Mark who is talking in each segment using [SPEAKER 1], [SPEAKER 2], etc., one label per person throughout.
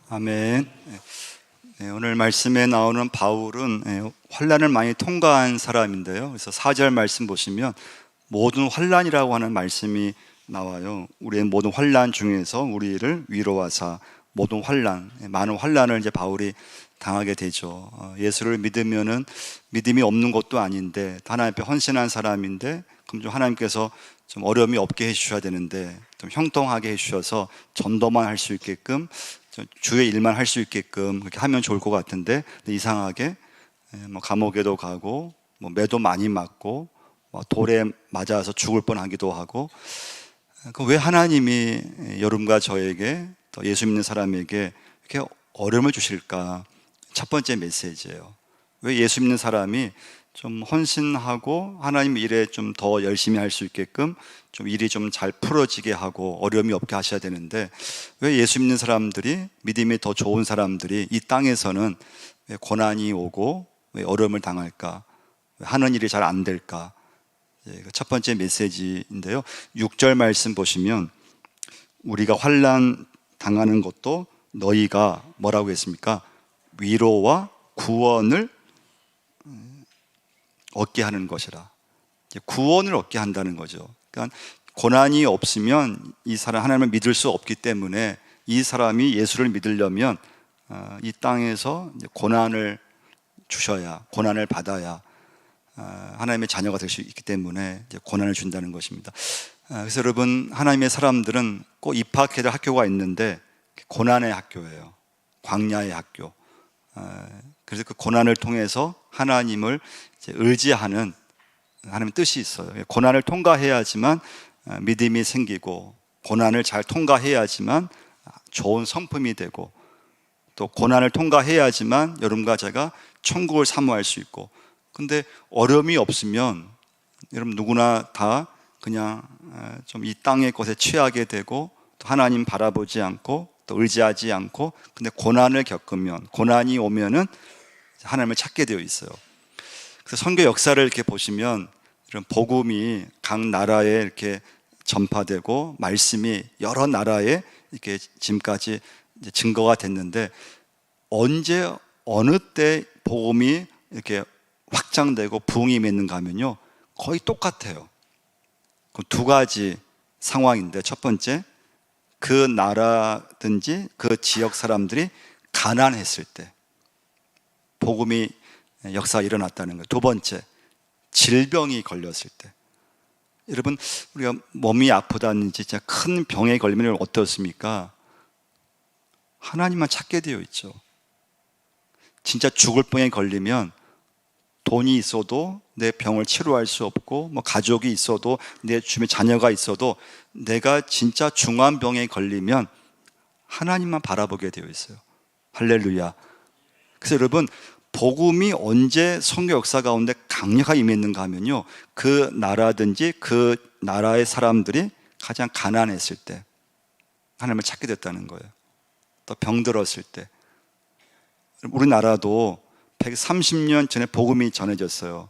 [SPEAKER 1] 아멘. 오늘 말씀에 나오는 바울은 환난을 많이 통과한 사람인데요. 그래서 4절 말씀 보시면 모든 환난이라고 하는 말씀이 나와요. 우리의 모든 환난 중에서 우리를 위로하사 모든 환난, 많은 환난을 이제 바울이 당하게 되죠. 예수를 믿으면은 믿음이 없는 것도 아닌데 하나님 앞에 헌신한 사람인데 그럼 좀 하나님께서 좀 어려움이 없게 해주셔야 되는데 좀 형통하게 해주셔서 전도만 할 수 있게끔 주의 일만 할 수 있게끔 그렇게 하면 좋을 것 같은데 이상하게 뭐 감옥에도 가고 뭐 매도 많이 맞고 뭐 돌에 맞아서 죽을 뻔하기도 하고 왜 하나님이 여러분과 저에게 또 예수 믿는 사람에게 이렇게 어려움을 주실까? 첫 번째 메시지예요. 왜 예수 믿는 사람이 좀 헌신하고 하나님 일에 좀 더 열심히 할 수 있게끔 좀 일이 좀 잘 풀어지게 하고 어려움이 없게 하셔야 되는데 왜 예수 믿는 사람들이 믿음이 더 좋은 사람들이 이 땅에서는 왜 고난이 오고 왜 어려움을 당할까? 왜 하는 일이 잘 안 될까? 첫 번째 메시지인데요. 6절 말씀 보시면 우리가 환난 당하는 것도 너희가 뭐라고 했습니까? 위로와 구원을 얻게 하는 것이라. 구원을 얻게 한다는 거죠. 그러니까 고난이 없으면 이 사람 하나님을 믿을 수 없기 때문에 이 사람이 예수를 믿으려면 이 땅에서 고난을 주셔야, 고난을 받아야 하나님의 자녀가 될 수 있기 때문에 이제 고난을 준다는 것입니다. 그래서 여러분, 하나님의 사람들은 꼭 입학해야 될 학교가 있는데 고난의 학교예요. 광야의 학교. 그래서 그 고난을 통해서 하나님을 이제 의지하는 하나님의 뜻이 있어요. 고난을 통과해야지만 믿음이 생기고 고난을 잘 통과해야지만 좋은 성품이 되고 또 고난을 통과해야지만 여러분과 제가 천국을 사모할 수 있고 근데 어려움이 없으면 여러분 누구나 다 그냥 좀 이 땅의 것에 취하게 되고 또 하나님 바라보지 않고 또 의지하지 않고 근데 고난을 겪으면 고난이 오면은 하나님을 찾게 되어 있어요. 그래서 선교 역사를 이렇게 보시면 이런 복음이 각 나라에 이렇게 전파되고 말씀이 여러 나라에 이렇게 지금까지 이제 증거가 됐는데 언제 어느 때 복음이 이렇게 확장되고 부흥이 맺는가 하면요 거의 똑같아요. 그 두 가지 상황인데 첫 번째 그 나라든지 그 지역 사람들이 가난했을 때 복음이 역사가 일어났다는 거예요. 두 번째 질병이 걸렸을 때. 여러분 우리가 몸이 아프다든지 진짜 큰 병에 걸리면 어떻습니까? 하나님만 찾게 되어 있죠. 진짜 죽을 병에 걸리면 돈이 있어도 내 병을 치료할 수 없고 뭐 가족이 있어도 내 주변에 자녀가 있어도 내가 진짜 중한 병에 걸리면 하나님만 바라보게 되어 있어요. 할렐루야. 그래서 여러분 복음이 언제 선교 역사 가운데 강력하게 임했는가 하면요 그 나라든지 그 나라의 사람들이 가장 가난했을 때 하나님을 찾게 됐다는 거예요. 또 병들었을 때. 우리나라도 130년 전에 복음이 전해졌어요.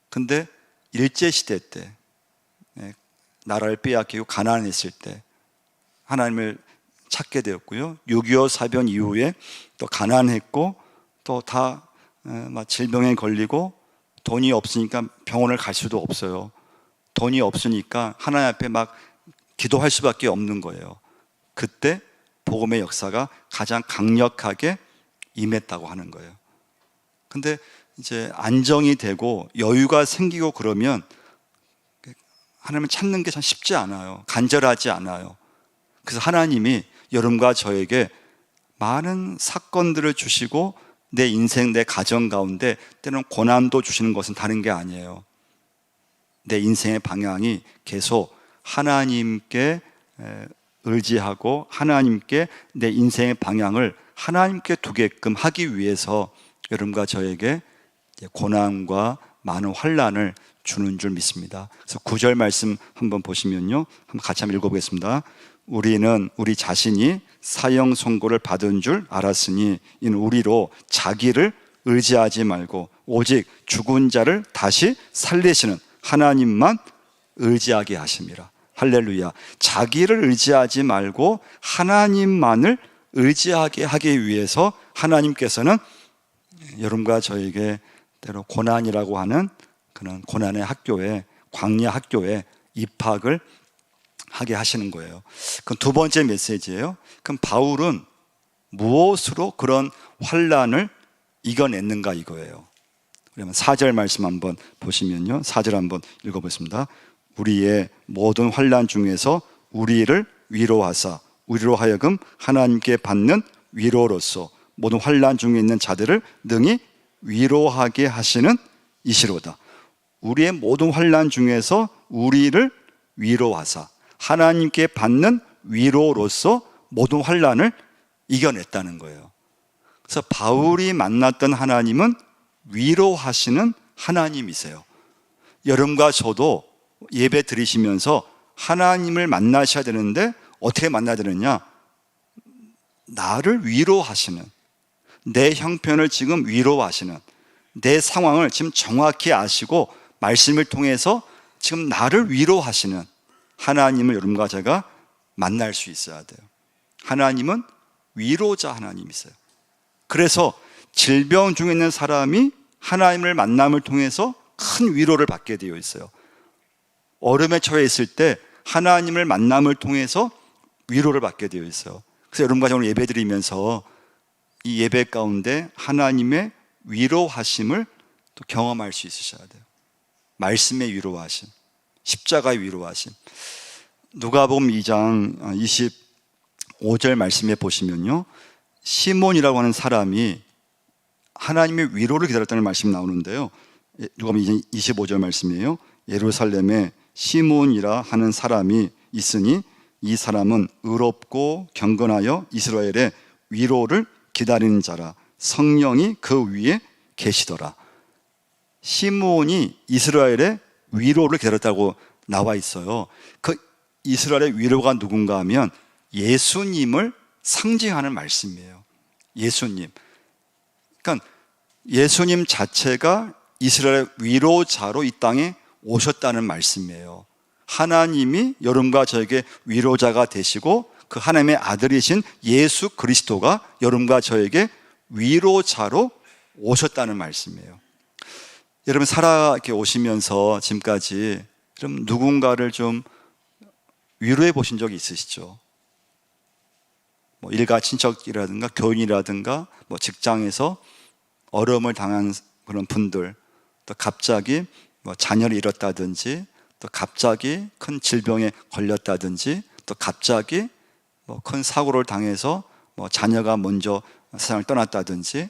[SPEAKER 1] 근데 일제시대 때 나라를 빼앗기고 가난했을 때 하나님을 찾게 되었고요 6.25 사변 이후에 또 가난했고 또 다 질병에 걸리고 돈이 없으니까 병원을 갈 수도 없어요. 돈이 없으니까 하나님 앞에 막 기도할 수밖에 없는 거예요. 그때 복음의 역사가 가장 강력하게 임했다고 하는 거예요. 근데 이제 안정이 되고 여유가 생기고 그러면 하나님을 찾는 게 참 쉽지 않아요. 간절하지 않아요. 그래서 하나님이 여러분과 저에게 많은 사건들을 주시고 내 인생, 내 가정 가운데 때로는 고난도 주시는 것은 다른 게 아니에요. 내 인생의 방향이 계속 하나님께 의지하고 하나님께 내 인생의 방향을 하나님께 두게끔 하기 위해서 여러분과 저에게 고난과 많은 환난을 주는 줄 믿습니다. 그래서 9절 말씀 한번 보시면요 한번 같이 한번 읽어보겠습니다. 우리는 우리 자신이 사형 선고를 받은 줄 알았으니 이는 우리로 자기를 의지하지 말고 오직 죽은 자를 다시 살리시는 하나님만 의지하게 하심이라. 할렐루야. 자기를 의지하지 말고 하나님만을 의지하게 하기 위해서 하나님께서는 여러분과 저에게 때로 고난이라고 하는 그런 고난의 학교에, 광야 학교에 입학을 하게 하시는 거예요. 그럼 두 번째 메시지예요. 그럼 바울은 무엇으로 그런 환난을 이겨냈는가 이거예요. 그러면 4절 말씀 한번 보시면요, 4절 한번 읽어보겠습니다. 우리의 모든 환난 중에서 우리를 위로하사 우리로 하여금 하나님께 받는 위로로서 모든 환난 중에 있는 자들을 능히 위로하게 하시는 이시로다. 우리의 모든 환난 중에서 우리를 위로하사 하나님께 받는 위로로서 모든 환난을 이겨냈다는 거예요. 그래서 바울이 만났던 하나님은 위로하시는 하나님이세요. 여러분과 저도 예배 드리시면서 하나님을 만나셔야 되는데 어떻게 만나야 되느냐? 나를 위로하시는, 내 형편을 지금 위로하시는, 내 상황을 지금 정확히 아시고 말씀을 통해서 지금 나를 위로하시는 하나님을 여러분과 제가 만날 수 있어야 돼요. 하나님은 위로자 하나님이세요. 그래서 질병 중에 있는 사람이 하나님을 만남을 통해서 큰 위로를 받게 되어 있어요. 어려움에 처해 있을 때 하나님을 만남을 통해서 위로를 받게 되어 있어요. 그래서 여러분과 오늘 예배 드리면서 이 예배 가운데 하나님의 위로하심을 또 경험할 수 있으셔야 돼요. 말씀의 위로하심, 십자가의 위로하심. 누가복음 2장 25절 말씀에 보시면요, 시몬이라고 하는 사람이 하나님의 위로를 기다렸다는 말씀이 나오는데요, 누가복음 2장 25절 말씀이에요. 예루살렘에 시몬이라 하는 사람이 있으니 이 사람은 의롭고 경건하여 이스라엘의 위로를 기다리는 자라. 성령이 그 위에 계시더라. 시몬이 이스라엘의 위로를 기다렸다고 나와 있어요. 그 이스라엘의 위로가 누군가 하면 예수님을 상징하는 말씀이에요. 예수님. 그러니까 예수님 자체가 이스라엘의 위로자로 이 땅에 오셨다는 말씀이에요. 하나님이 여러분과 저에게 위로자가 되시고 그 하나님의 아들이신 예수 그리스도가 여러분과 저에게 위로자로 오셨다는 말씀이에요. 여러분 살아 이렇게 오시면서 지금까지 좀 누군가를 좀 위로해 보신 적이 있으시죠? 뭐 일가 친척이라든가 교인이라든가 뭐 직장에서 어려움을 당한 그런 분들, 또 갑자기 뭐 자녀를 잃었다든지, 또 갑자기 큰 질병에 걸렸다든지, 또 갑자기 뭐 큰 사고를 당해서 뭐 자녀가 먼저 세상을 떠났다든지.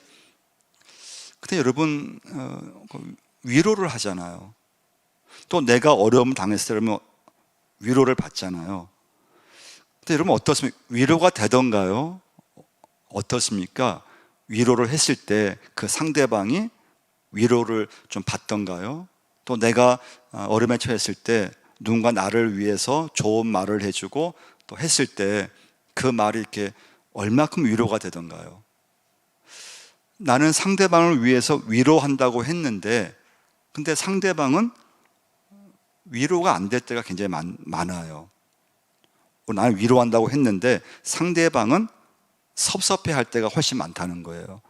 [SPEAKER 1] 그때 여러분 위로를 하잖아요. 또 내가 어려움을 당했을 때 그러면 위로를 받잖아요. 근데 여러분 어떻습니까? 위로가 되던가요? 어떻습니까? 위로를 했을 때 그 상대방이 위로를 좀 받던가요? 또 내가 어려움에 처했을 때 누군가 나를 위해서 좋은 말을 해주고 또 했을 때 그 말이 이렇게 얼마큼 위로가 되던가요? 나는 상대방을 위해서 위로한다고 했는데 근데 상대방은 위로가 안 될 때가 굉장히 많아요. 나는 위로한다고 했는데 상대방은 섭섭해할 때가 훨씬 많다는 거예요.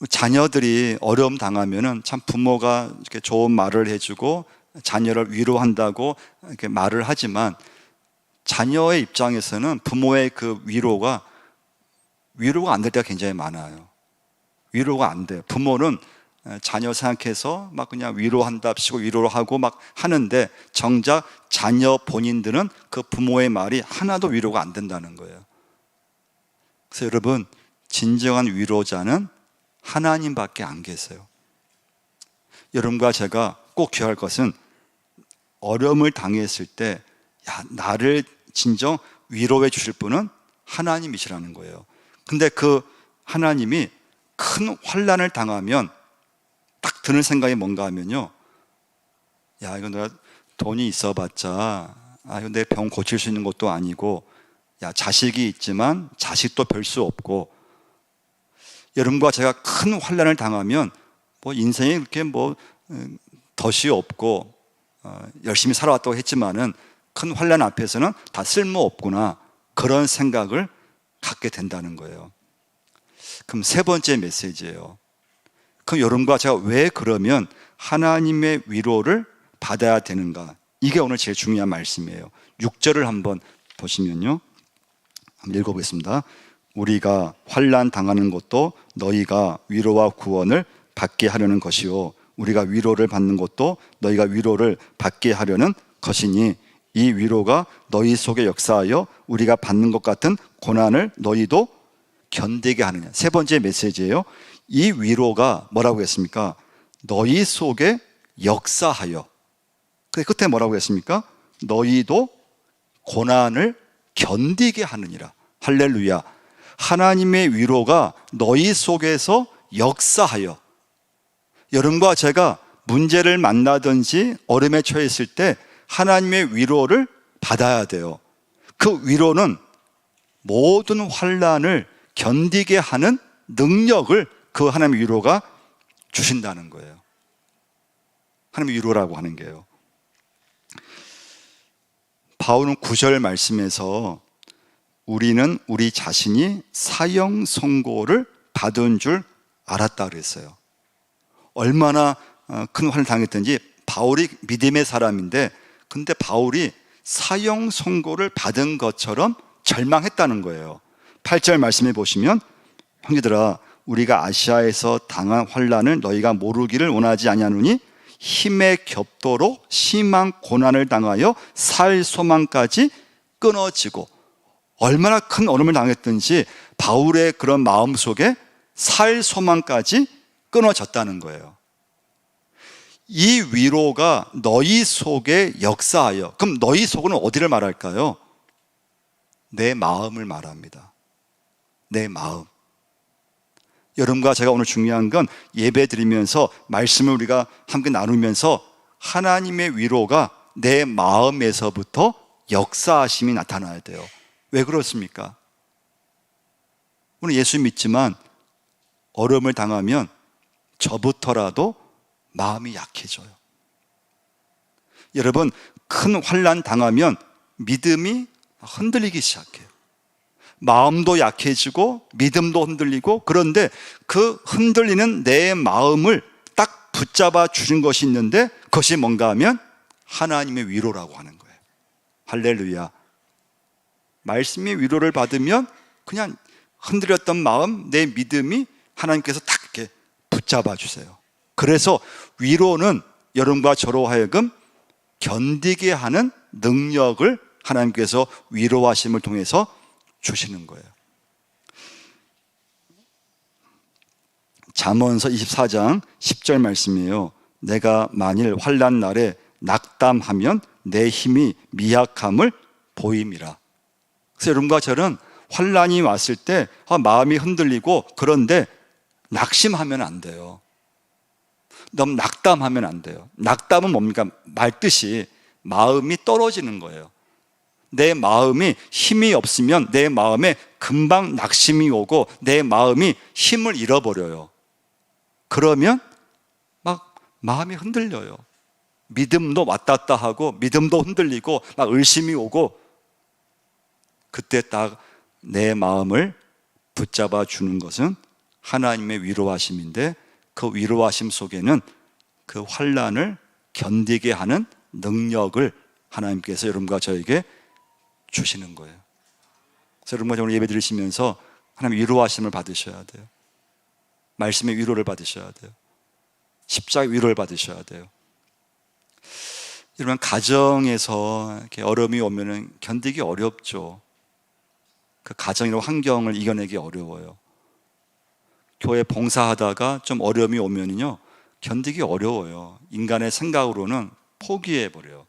[SPEAKER 1] 자녀들이 어려움 당하면은 참 부모가 이렇게 좋은 말을 해주고 자녀를 위로한다고 이렇게 말을 하지만 자녀의 입장에서는 부모의 그 위로가 안 될 때가 굉장히 많아요. 위로가 안 돼요. 부모는 자녀 생각해서 막 그냥 위로한답시고 위로를 하고 막 하는데 정작 자녀 본인들은 그 부모의 말이 하나도 위로가 안 된다는 거예요. 그래서 여러분 진정한 위로자는 하나님밖에 안 계세요. 여러분과 제가 꼭 기억할 것은 어려움을 당했을 때 나를 진정 위로해 주실 분은 하나님이시라는 거예요. 근데 그 하나님이 큰 환난을 당하면 딱 드는 생각이 뭔가 하면요, 야 이거 내가 돈이 있어봤자 이거 내 병 고칠 수 있는 것도 아니고, 야 자식이 있지만 자식도 별 수 없고, 여러분과 제가 큰 환난을 당하면 뭐 인생에 그렇게 뭐 덫이 없고 열심히 살아왔다고 했지만은 큰 환난 앞에서는 다 쓸모없구나, 그런 생각을 갖게 된다는 거예요. 그럼 세 번째 메시지예요. 그럼 여러분과 제가 왜 그러면 하나님의 위로를 받아야 되는가? 이게 오늘 제일 중요한 말씀이에요. 6절을 한번 보시면요, 한번 읽어보겠습니다. 우리가 환난 당하는 것도 너희가 위로와 구원을 받게 하려는 것이요, 우리가 위로를 받는 것도 너희가 위로를 받게 하려는 것이니 이 위로가 너희 속에 역사하여 우리가 받는 것 같은 고난을 너희도 견디게 하느냐. 세 번째 메시지예요. 이 위로가 뭐라고 했습니까? 너희 속에 역사하여. 그 끝에 뭐라고 했습니까? 너희도 고난을 견디게 하느니라. 할렐루야. 하나님의 위로가 너희 속에서 역사하여. 여러분과 제가 문제를 만나든지 어려움에 처했을 때 하나님의 위로를 받아야 돼요. 그 위로는 모든 환난을 견디게 하는 능력을 그 하나님의 위로가 주신다는 거예요. 하나님의 위로라고 하는 게요. 바울은 9절 말씀에서 우리는 우리 자신이 사형 선고를 받은 줄 알았다 그랬어요. 얼마나 큰 환난을 당했든지. 바울이 믿음의 사람인데, 근데 바울이 사형 선고를 받은 것처럼 절망했다는 거예요. 8절 말씀해 보시면, 형제들아 우리가 아시아에서 당한 환난을 너희가 모르기를 원하지 아니하노니 힘에 겹도록 심한 고난을 당하여 살 소망까지 끊어지고. 얼마나 큰 어려움을 당했든지 바울의 그런 마음 속에 살 소망까지 끊어졌다는 거예요. 이 위로가 너희 속에 역사하여. 그럼 너희 속은 어디를 말할까요? 내 마음을 말합니다. 내 마음. 여러분과 제가 오늘 중요한 건 예배 드리면서 말씀을 우리가 함께 나누면서 하나님의 위로가 내 마음에서부터 역사하심이 나타나야 돼요. 왜 그렇습니까? 우리 예수 믿지만 어려움을 당하면 저부터라도 마음이 약해져요. 여러분, 큰 환난 당하면 믿음이 흔들리기 시작해요. 마음도 약해지고 믿음도 흔들리고. 그런데 그 흔들리는 내 마음을 딱 붙잡아 주신 것이 있는데, 그것이 뭔가 하면 하나님의 위로라고 하는 거예요. 할렐루야. 말씀의 위로를 받으면 그냥 흔들렸던 마음, 내 믿음이 하나님께서 딱 이렇게 붙잡아 주세요. 그래서 위로는 여러분과 저로 하여금 견디게 하는 능력을 하나님께서 위로하심을 통해서 주시는 거예요. 잠언서 24장 10절 말씀이에요. 내가 만일 환난 날에 낙담하면 내 힘이 미약함을 보임이라. 그래서 여러분과 저는 환난이 왔을 때 마음이 흔들리고, 그런데 낙심하면 안 돼요. 너무 낙담하면 안 돼요. 낙담은 뭡니까? 말뜻이 마음이 떨어지는 거예요. 내 마음이 힘이 없으면 내 마음에 금방 낙심이 오고 내 마음이 힘을 잃어버려요. 그러면 막 마음이 흔들려요. 믿음도 왔다 갔다 하고 믿음도 흔들리고 막 의심이 오고, 그때 딱 내 마음을 붙잡아 주는 것은 하나님의 위로하심인데, 그 위로하심 속에는 그 환난을 견디게 하는 능력을 하나님께서 여러분과 저에게 주시는 거예요. 그래서 여러분과 오늘 예배 드리시면서 하나님 위로하심을 받으셔야 돼요. 말씀의 위로를 받으셔야 돼요. 십자가의 위로를 받으셔야 돼요. 여러분, 가정에서 이렇게 어려움이 오면은 견디기 어렵죠. 그 가정이나 환경을 이겨내기 어려워요. 교회 봉사하다가 좀 어려움이 오면요, 견디기 어려워요. 인간의 생각으로는 포기해버려요.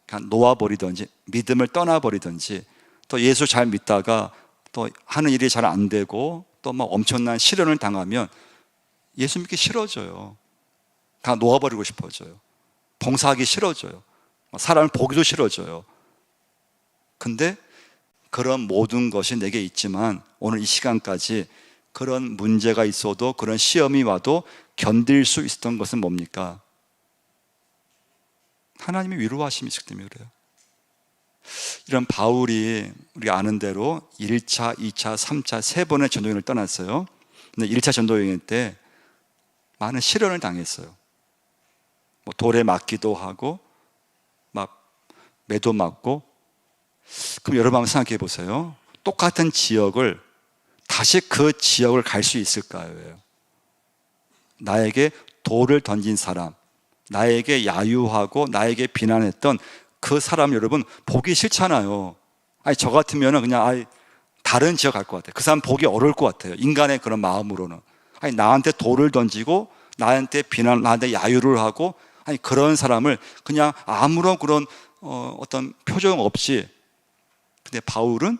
[SPEAKER 1] 그냥 놓아버리든지 믿음을 떠나버리든지, 또 예수 잘 믿다가 또 하는 일이 잘 안 되고 또 막 엄청난 시련을 당하면 예수 믿기 싫어져요. 다 놓아버리고 싶어져요. 봉사하기 싫어져요. 사람을 보기도 싫어져요. 근데 그런 모든 것이 내게 있지만 오늘 이 시간까지 그런 문제가 있어도, 그런 시험이 와도 견딜 수 있었던 것은 뭡니까? 하나님의 위로하심이 있기 때문에 그래요. 이런 바울이 우리가 아는 대로 1차, 2차, 3차, 3번의 전도여행을 떠났어요. 근데 1차 전도여행 때 많은 시련을 당했어요. 뭐 돌에 맞기도 하고 막 매도 맞고. 그럼 여러분 한번 생각해 보세요. 똑같은 지역을 다시 그 지역을 갈 수 있을까요? 나에게 돌을 던진 사람, 나에게 야유하고 나에게 비난했던 그 사람 여러분 보기 싫잖아요. 아니 저 같으면 그냥 다른 지역 갈 것 같아요. 그 사람 보기 어려울 것 같아요. 인간의 그런 마음으로는. 아니 나한테 돌을 던지고 나한테 비난, 나한테 야유를 하고, 아니 그런 사람을 그냥 아무런 그런 어떤 표정 없이. 근데 바울은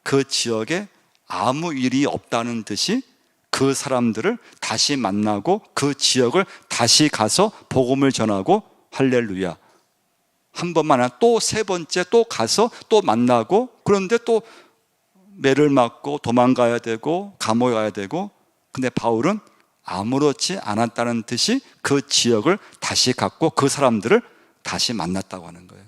[SPEAKER 1] 그 지역에 아무 일이 없다는 듯이 그 사람들을 다시 만나고 그 지역을 다시 가서 복음을 전하고, 할렐루야. 한 번만 아니라 또 3번째 또 가서 또 만나고, 그런데 또 매를 맞고 도망가야 되고 감옥에 가야 되고. 근데 바울은 아무렇지 않았다는 듯이 그 지역을 다시 갔고 그 사람들을 다시 만났다고 하는 거예요.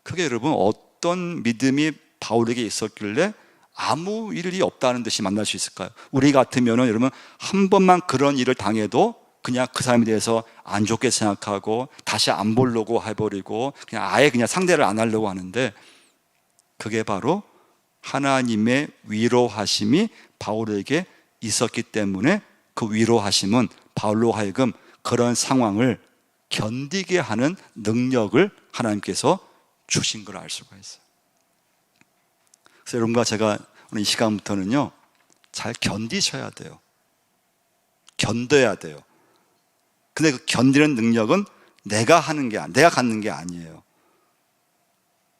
[SPEAKER 1] 그게 여러분 어떤 믿음이 바울에게 있었길래 아무 일이 없다는 듯이 만날 수 있을까요? 우리 같으면은 여러분 한 번만 그런 일을 당해도 그냥 그 사람에 대해서 안 좋게 생각하고 다시 안 보려고 해버리고 그냥 아예 그냥 상대를 안 하려고 하는데, 그게 바로 하나님의 위로하심이 바울에게 있었기 때문에 그 위로하심은 바울로 하여금 그런 상황을 견디게 하는 능력을 하나님께서 주신 걸 알 수가 있어요. 그래서 여러분과 제가 오늘 이 시간부터는요, 잘 견디셔야 돼요. 견뎌야 돼요. 근데 그 견디는 능력은 내가 갖는 게 아니에요.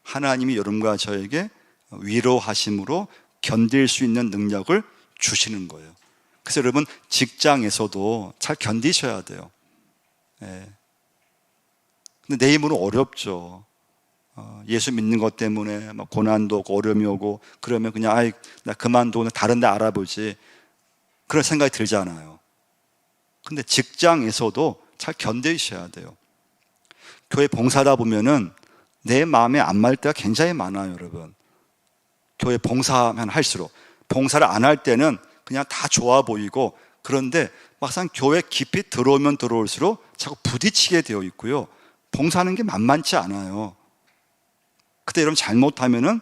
[SPEAKER 1] 하나님이 여러분과 저에게 위로하심으로 견딜 수 있는 능력을 주시는 거예요. 그래서 여러분 직장에서도 잘 견디셔야 돼요. 근데 내 힘으로 어렵죠. 예수 믿는 것 때문에 막 고난도 오고 어려움이 오고 그러면 그냥 나 그만두고 다른 데 알아보지, 그런 생각이 들잖아요. 근데 직장에서도 잘 견디셔야 돼요. 교회 봉사하다 보면은 내 마음에 안 맞을 때가 굉장히 많아요, 여러분. 교회 봉사하면 할수록. 봉사를 안 할 때는 그냥 다 좋아 보이고, 그런데 막상 교회 깊이 들어오면 들어올수록 자꾸 부딪히게 되어 있고요. 봉사하는 게 만만치 않아요. 그때 여러분 잘못하면은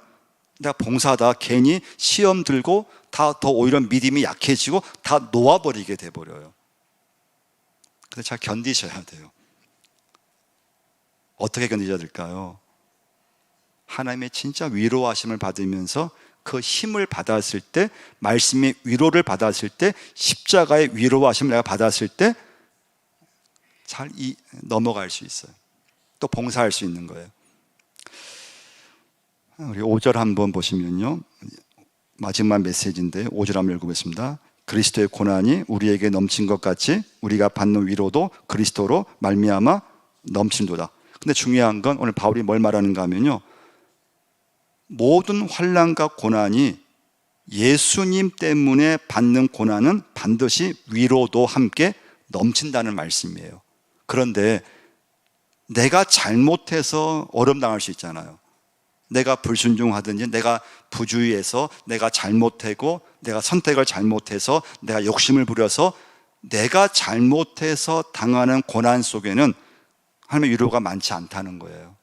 [SPEAKER 1] 내가 봉사하다 괜히 시험 들고 다 더 오히려 믿음이 약해지고 다 놓아버리게 돼버려요. 근데 잘 견디셔야 돼요. 어떻게 견디셔야 될까요? 하나님의 진짜 위로하심을 받으면서 그 힘을 받았을 때, 말씀의 위로를 받았을 때, 십자가의 위로하심을 내가 받았을 때 잘 넘어갈 수 있어요. 또 봉사할 수 있는 거예요. 우리 5절 한번 보시면요, 마지막 메시지인데 5절 한번 읽어보겠습니다. 그리스도의 고난이 우리에게 넘친 것 같이 우리가 받는 위로도 그리스도로 말미암아 넘친도다. 근데 중요한 건 오늘 바울이 뭘 말하는가 하면요, 모든 환난과 고난이 예수님 때문에 받는 고난은 반드시 위로도 함께 넘친다는 말씀이에요. 그런데 내가 잘못해서 어려움 당할 수 있잖아요. 내가 불순종하든지 내가 부주의해서 내가 잘못하고 내가 선택을 잘못해서 내가 욕심을 부려서 내가 잘못해서 당하는 고난 속에는 하나님의 위로가 많지 않다는 거예요.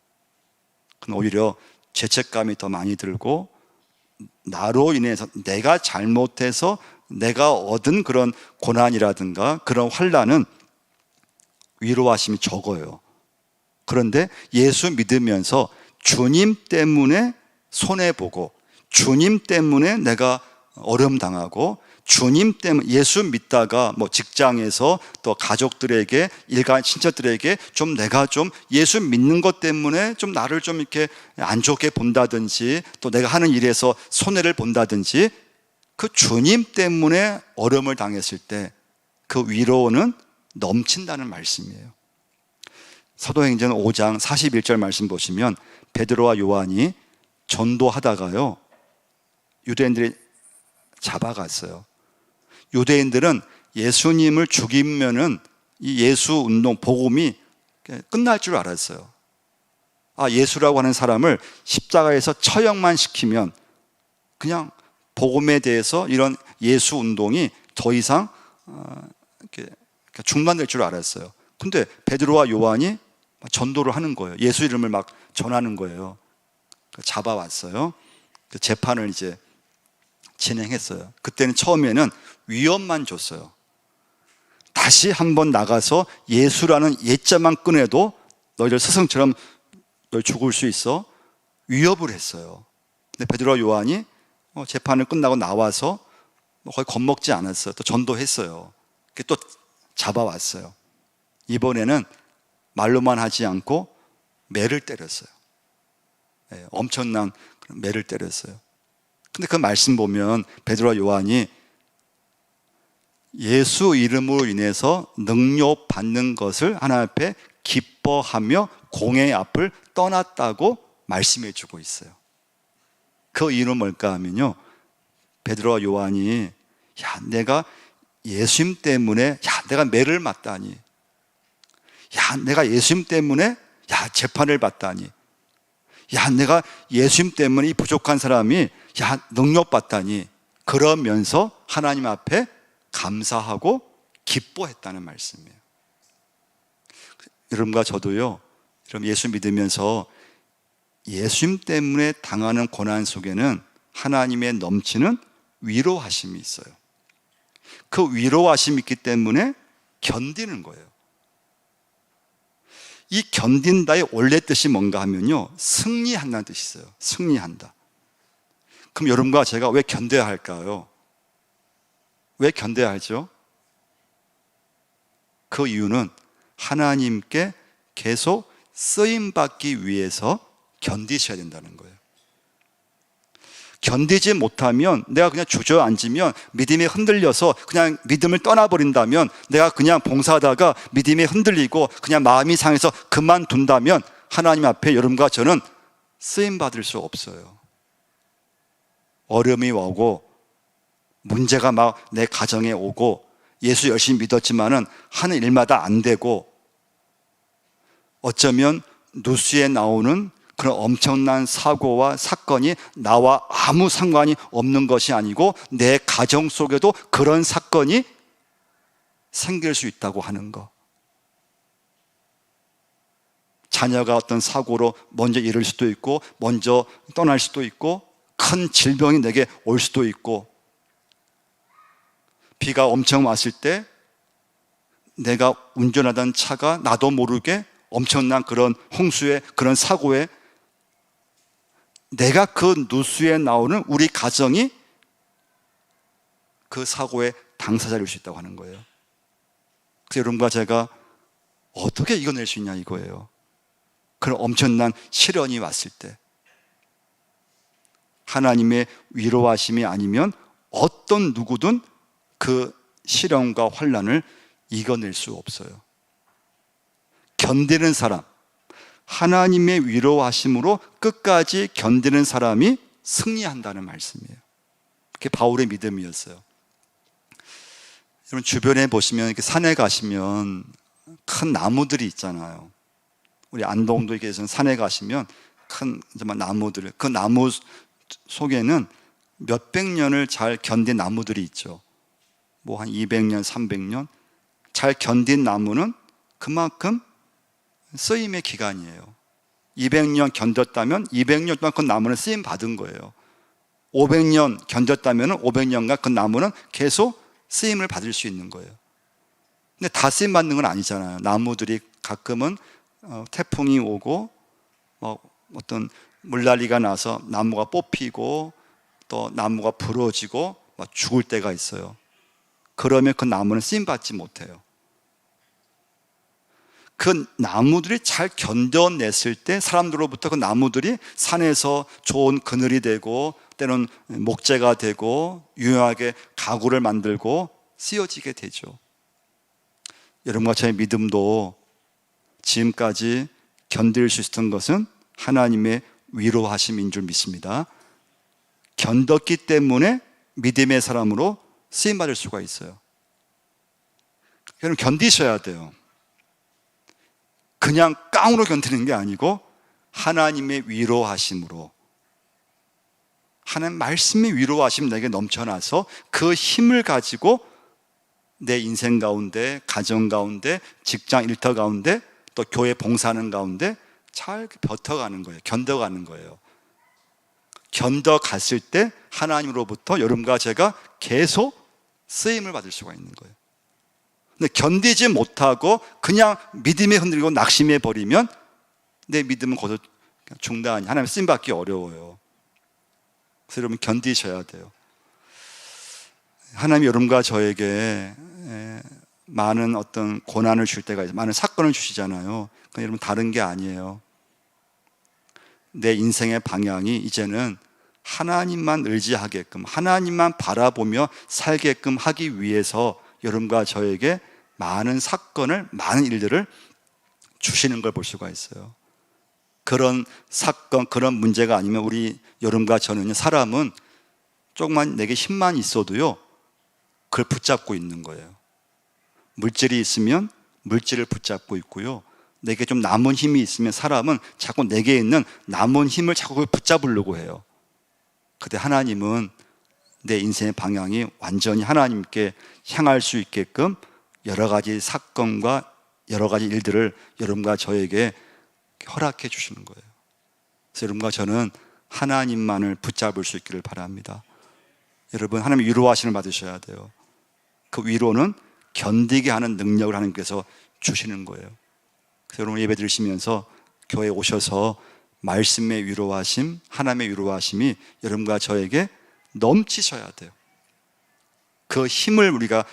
[SPEAKER 1] 오히려 죄책감이 더 많이 들고 나로 인해서 내가 잘못해서 내가 얻은 그런 고난이라든가 그런 환난은 위로하심이 적어요. 그런데 예수 믿으면서 주님 때문에 손해보고 주님 때문에 내가 어려움 당하고 주님 때문에 예수 믿다가 뭐 직장에서 또 가족들에게 일가 친척들에게 좀 내가 좀 예수 믿는 것 때문에 좀 나를 좀 이렇게 안 좋게 본다든지 또 내가 하는 일에서 손해를 본다든지 그 주님 때문에 어려움을 당했을 때 그 위로는 넘친다는 말씀이에요. 사도행전 5장 41절 말씀 보시면 베드로와 요한이 전도하다가요, 유대인들이 잡아갔어요. 유대인들은 예수님을 죽이면은 이 예수 운동 복음이 끝날 줄 알았어요. 예수라고 하는 사람을 십자가에서 처형만 시키면 그냥 복음에 대해서 이런 예수 운동이 더 이상 이렇게 중단될 줄 알았어요. 근데 베드로와 요한이 전도를 하는 거예요. 예수 이름을 막 전하는 거예요. 잡아왔어요. 재판을 이제 진행했어요. 그때는 처음에는 위협만 줬어요. 다시 한번 나가서 예수라는 예자만 꺼내도 너희들 스승처럼 너희 죽을 수 있어. 위협을 했어요. 근데 베드로와 요한이 재판을 끝나고 나와서 거의 겁먹지 않았어요. 또 전도했어요. 또 잡아왔어요. 이번에는 말로만 하지 않고 매를 때렸어요. 엄청난 매를 때렸어요. 근데 그 말씀 보면 베드로와 요한이 예수 이름으로 인해서 능력 받는 것을 하나님 앞에 기뻐하며 공의 앞을 떠났다고 말씀해 주고 있어요. 그 이유는 뭘까 하면요, 베드로와 요한이 내가 예수님 때문에 내가 매를 맞다니, 내가 예수님 때문에 재판을 받다니, 내가 예수님 때문에 이 부족한 사람이 능력 받다니, 그러면서 하나님 앞에 감사하고 기뻐했다는 말씀이에요. 여러분과 저도요, 여러분 예수 믿으면서 예수님 때문에 당하는 고난 속에는 하나님의 넘치는 위로하심이 있어요. 그 위로하심이 있기 때문에 견디는 거예요. 이 견딘다의 원래 뜻이 뭔가 하면요, 승리한다는 뜻이 있어요. 승리한다. 그럼 여러분과 제가 왜 견뎌야 할까요? 왜 견뎌야 하죠? 그 이유는 하나님께 계속 쓰임받기 위해서 견디셔야 된다는 거예요. 견디지 못하면, 내가 그냥 주저앉으면, 믿음이 흔들려서 그냥 믿음을 떠나버린다면, 내가 그냥 봉사하다가 믿음이 흔들리고 그냥 마음이 상해서 그만둔다면 하나님 앞에 여러분과 저는 쓰임받을 수 없어요. 어려움이 오고 문제가 막 내 가정에 오고 예수 열심히 믿었지만은 하는 일마다 안 되고, 어쩌면 뉴스에 나오는 그런 엄청난 사고와 사건이 나와 아무 상관이 없는 것이 아니고 내 가정 속에도 그런 사건이 생길 수 있다고 하는 것, 자녀가 어떤 사고로 먼저 잃을 수도 있고 먼저 떠날 수도 있고, 큰 질병이 내게 올 수도 있고, 비가 엄청 왔을 때 내가 운전하던 차가 나도 모르게 엄청난 그런 홍수에, 그런 사고에, 내가 그 뉴스에 나오는 우리 가정이 그 사고의 당사자일 수 있다고 하는 거예요. 그래서 여러분과 제가 어떻게 이겨낼 수 있냐 이거예요. 그런 엄청난 시련이 왔을 때 하나님의 위로하심이 아니면 어떤 누구든 그 시련과 환난을 이겨낼 수 없어요. 견디는 사람, 하나님의 위로하심으로 끝까지 견디는 사람이 승리한다는 말씀이에요. 그게 바울의 믿음이었어요. 여러분 주변에 보시면 이렇게 산에 가시면 큰 나무들이 있잖아요. 우리 안동도 이렇게 산에 가시면 큰 나무들, 그 나무 속에는 몇백 년을 잘 견딘 나무들이 있죠. 뭐 한 200년, 300년 잘 견딘 나무는 그만큼 쓰임의 기간이에요. 200년 견뎠다면 200년 동안 그 나무는 쓰임 받은 거예요. 500년 견뎠다면 500년간 그 나무는 계속 쓰임을 받을 수 있는 거예요. 근데 다 쓰임 받는 건 아니잖아요. 나무들이 가끔은 태풍이 오고 어떤 물난리가 나서 나무가 뽑히고 또 나무가 부러지고 죽을 때가 있어요. 그러면 그 나무는 쓰임 받지 못해요. 그 나무들이 잘 견뎌냈을 때 사람들로부터 그 나무들이 산에서 좋은 그늘이 되고 때로는 목재가 되고 유용하게 가구를 만들고 쓰여지게 되죠. 여러분과 저의 믿음도 지금까지 견딜 수 있었던 것은 하나님의 위로하심인 줄 믿습니다. 견뎠기 때문에 믿음의 사람으로 쓰임받을 수가 있어요. 여러분 견디셔야 돼요. 그냥 깡으로 견디는 게 아니고 하나님의 위로하심으로, 하나님 말씀의 위로하심 내게 넘쳐나서 그 힘을 가지고 내 인생 가운데, 가정 가운데, 직장 일터 가운데, 또 교회 봉사하는 가운데 잘 버텨가는 거예요. 견뎌가는 거예요. 견뎌갔을 때 하나님으로부터 여러분과 제가 계속 쓰임을 받을 수가 있는 거예요. 근데 견디지 못하고 그냥 믿음에 흔들리고 낙심해 버리면 내 믿음은 거기서 중단이, 하나님 쓰임 받기 어려워요. 그래서 여러분 견디셔야 돼요. 하나님이 여러분과 저에게 많은 어떤 고난을 줄 때가 있어요. 많은 사건을 주시잖아요. 그건 여러분 다른 게 아니에요. 내 인생의 방향이 이제는 하나님만 의지하게끔, 하나님만 바라보며 살게끔 하기 위해서 여러분과 저에게 많은 사건을, 많은 일들을 주시는 걸 볼 수가 있어요. 그런 사건, 그런 문제가 아니면 우리 여러분과 저는, 사람은 조금만 내게 힘만 있어도요, 그걸 붙잡고 있는 거예요. 물질이 있으면 물질을 붙잡고 있고요, 내게 좀 남은 힘이 있으면 사람은 자꾸 내게 있는 남은 힘을 자꾸 붙잡으려고 해요. 근데 하나님은 내 인생의 방향이 완전히 하나님께 향할 수 있게끔 여러 가지 사건과 여러 가지 일들을 여러분과 저에게 허락해 주시는 거예요. 그래서 여러분과 저는 하나님만을 붙잡을 수 있기를 바랍니다. 여러분, 하나님 위로하시는 받으셔야 돼요. 그 위로는 견디게 하는 능력을 하나님께서 주시는 거예요. 그래서 여러분 예배 드리시면서 교회에 오셔서 말씀의 위로하심, 하나님의 위로하심이 여러분과 저에게 넘치셔야 돼요. 그 힘을 우리가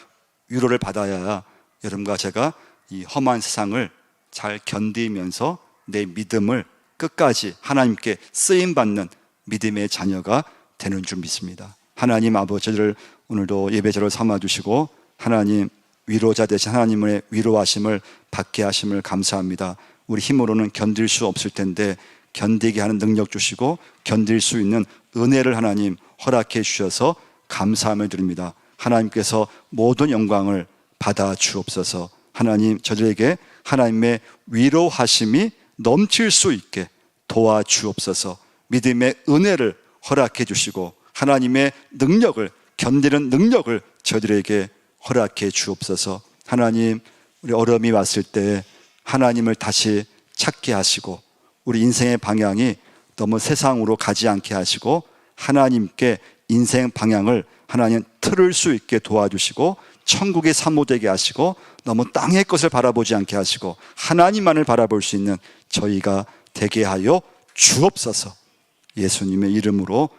[SPEAKER 1] 위로를 받아야 여러분과 제가 이 험한 세상을 잘 견디면서 내 믿음을 끝까지 하나님께 쓰임받는 믿음의 자녀가 되는 줄 믿습니다. 하나님 아버지를 오늘도 예배자로 삼아주시고 하나님 위로자 되신 하나님의 위로하심을 받게 하심을 감사합니다. 우리 힘으로는 견딜 수 없을 텐데 견디게 하는 능력 주시고 견딜 수 있는 은혜를 하나님 허락해 주셔서 감사함을 드립니다. 하나님께서 모든 영광을 받아 주옵소서. 하나님, 저들에게 하나님의 위로하심이 넘칠 수 있게 도와주옵소서. 믿음의 은혜를 허락해 주시고 하나님의 능력을, 견디는 능력을 저들에게 허락해 주옵소서. 하나님, 우리 어려움이 왔을 때 하나님을 다시 찾게 하시고 우리 인생의 방향이 너무 세상으로 가지 않게 하시고 하나님께 인생 방향을 하나님 틀을 수 있게 도와주시고 천국의 사모되게 하시고 너무 땅의 것을 바라보지 않게 하시고 하나님만을 바라볼 수 있는 저희가 되게 하여 주옵소서. 예수님의 이름으로